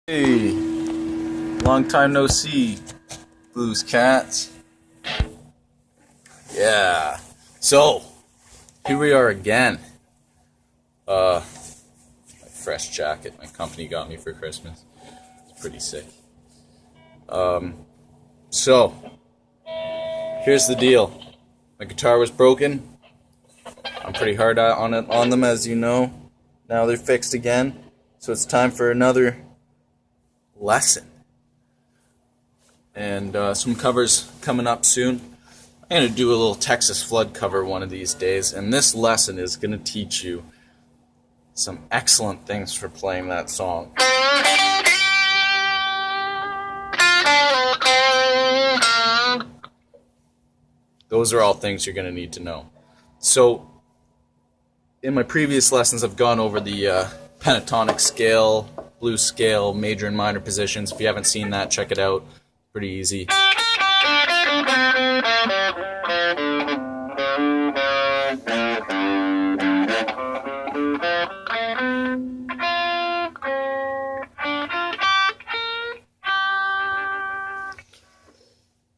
Hey, long time no see, blues cats. Yeah, so here we are again. My fresh jacket my company got me for Christmas. It's pretty sick. So here's the deal. My guitar was broken. I'm pretty hard on them, as you know. Now they're fixed again, so it's time for another lesson. And some covers coming up soon. I'm going to do a little Texas flood cover one of these days, and this lesson is going to teach you some excellent things for playing that song. Those are all things you're going to need to know. So, in my previous lessons, I've gone over the pentatonic scale, blues scale, major and minor positions. If you haven't seen that, check it out. Pretty easy.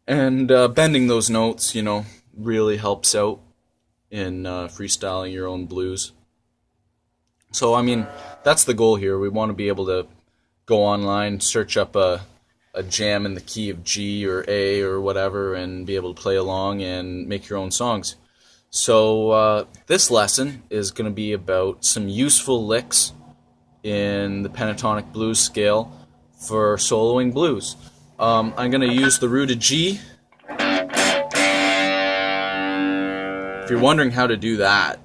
And bending those notes, really helps out in freestyling your own blues. So, that's the goal here. We want to be able to go online, search up a jam in the key of G or A or whatever, and be able to play along and make your own songs. So this lesson is going to be about some useful licks in the pentatonic blues scale for soloing blues. I'm going to use the root of G. If you're wondering how to do that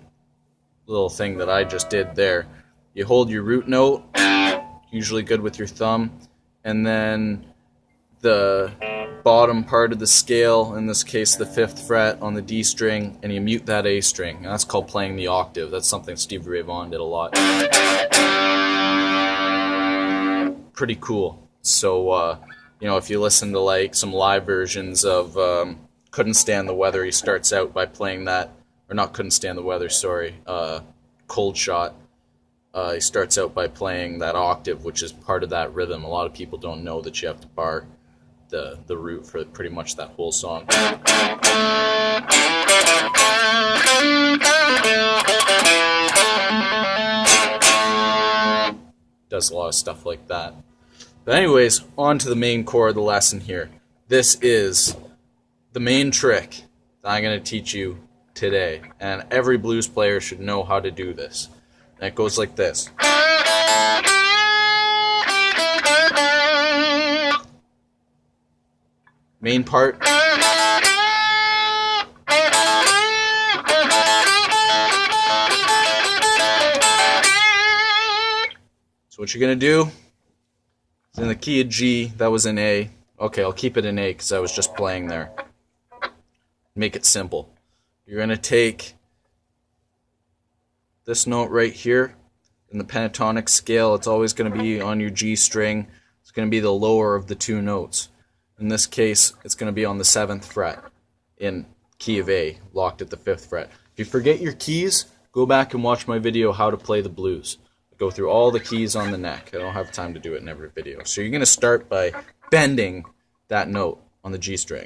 little thing that I just did there, you hold your root note, usually good with your thumb, and then the bottom part of the scale, in this case the 5th fret on the D string, and you mute that A string. And that's called playing the octave. That's something Stevie Ray Vaughan did a lot. Pretty cool. So, if you listen to some live versions of Couldn't Stand the Weather, he starts out by playing that, or not Couldn't Stand the Weather, sorry, Cold Shot. He starts out by playing that octave, which is part of that rhythm. A lot of people don't know that you have to bar the root for pretty much that whole song. Does a lot of stuff like that. But anyways, on to the main core of the lesson here. This is the main trick that I'm going to teach you today, and every blues player should know how to do this. And it goes like this. Main part. So what you're going to do is in the key of G, that was in A. Okay, I'll keep it in A because I was just playing there. Make it simple. You're going to take this note right here in the pentatonic scale. It's always going to be on your G string. It's going to be the lower of the two notes. In this case, it's going to be on the 7th fret in key of A, locked at the 5th fret. If you forget your keys, go back and watch my video, How to Play the Blues. I go through all the keys on the neck. I don't have time to do it in every video. So you're going to start by bending that note on the G string.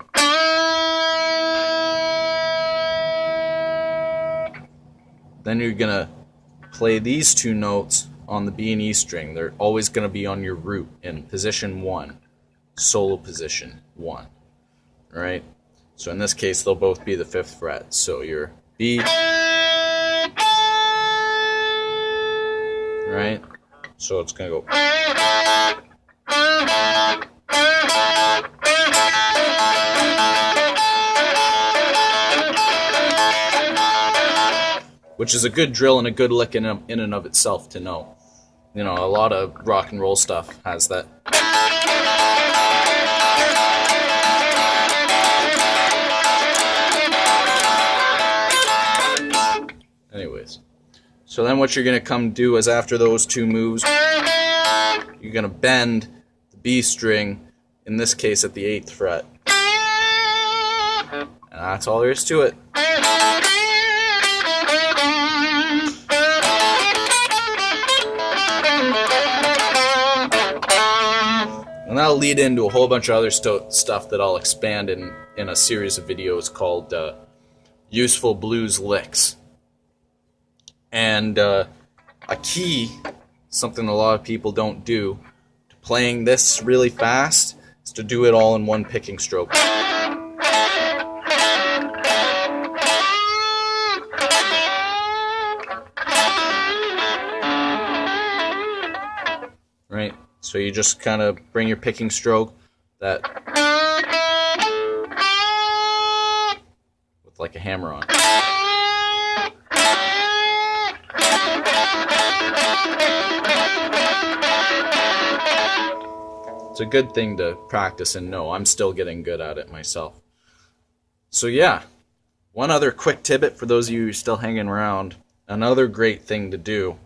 Then you're going to play these two notes on the B and E string. They're always going to be on your root in position 1, solo position 1. Alright? So in this case, they'll both be the 5th fret. So your B. Alright? So it's going to go. Which is a good drill and a good lick in and of itself to know. A lot of rock and roll stuff has that. Anyways, so then what you're going to come do is after those two moves, you're going to bend the B string, in this case at the 8th fret. And that's all there is to it. And that'll lead into a whole bunch of other stuff that I'll expand in a series of videos called Useful Blues Licks. And a key, something a lot of people don't do, to playing this really fast, is to do it all in one picking stroke. Right? So you just kind of bring your picking stroke that with like a hammer on. It's a good thing to practice and know. I'm still getting good at it myself. So yeah, one other quick tidbit for those of you who are still hanging around. Another great thing to do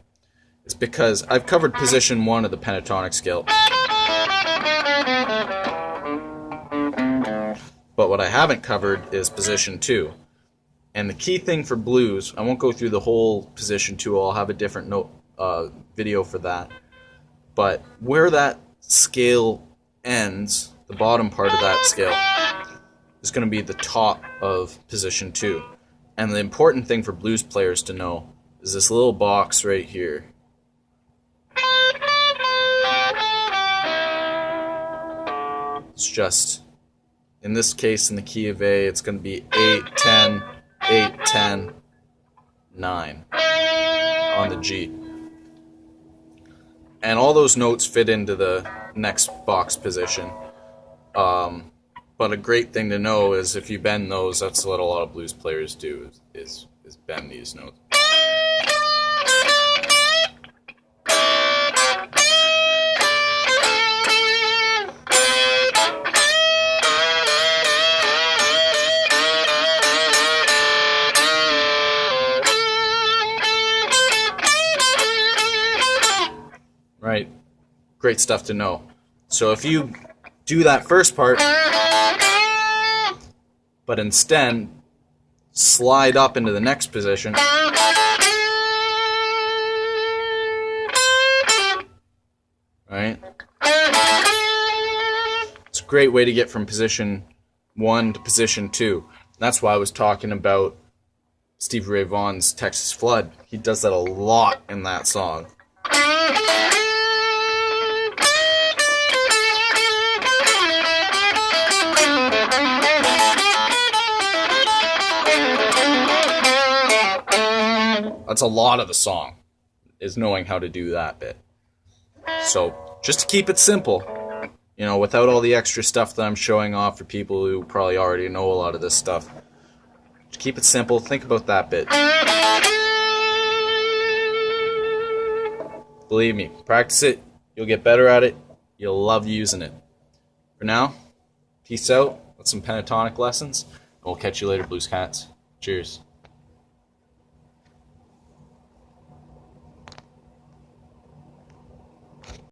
is, because I've covered position 1 of the pentatonic scale, but what I haven't covered is position 2. And the key thing for blues, I won't go through the whole position 2, I'll have a different video for that. But where that scale ends, the bottom part of that scale, is going to be the top of position 2. And the important thing for blues players to know is this little box right here. It's just, in this case, in the key of A, it's going to be 8, 10, 8, 10, 9 on the G. And all those notes fit into the next box position. But a great thing to know is if you bend those, that's what a lot of blues players do, is bend these notes. Right? Great stuff to know. So if you do that first part, but instead slide up into the next position, right? It's a great way to get from position 1 to position 2. That's why I was talking about Stevie Ray Vaughan's Texas Flood. He does that a lot in that song. That's a lot of the song, is knowing how to do that bit. So, just to keep it simple, you know, without all the extra stuff that I'm showing off for people who probably already know a lot of this stuff. Just keep it simple, think about that bit. Believe me, practice it, you'll get better at it, you'll love using it. For now, peace out with some pentatonic lessons, and we'll catch you later, Blues Cats. Cheers.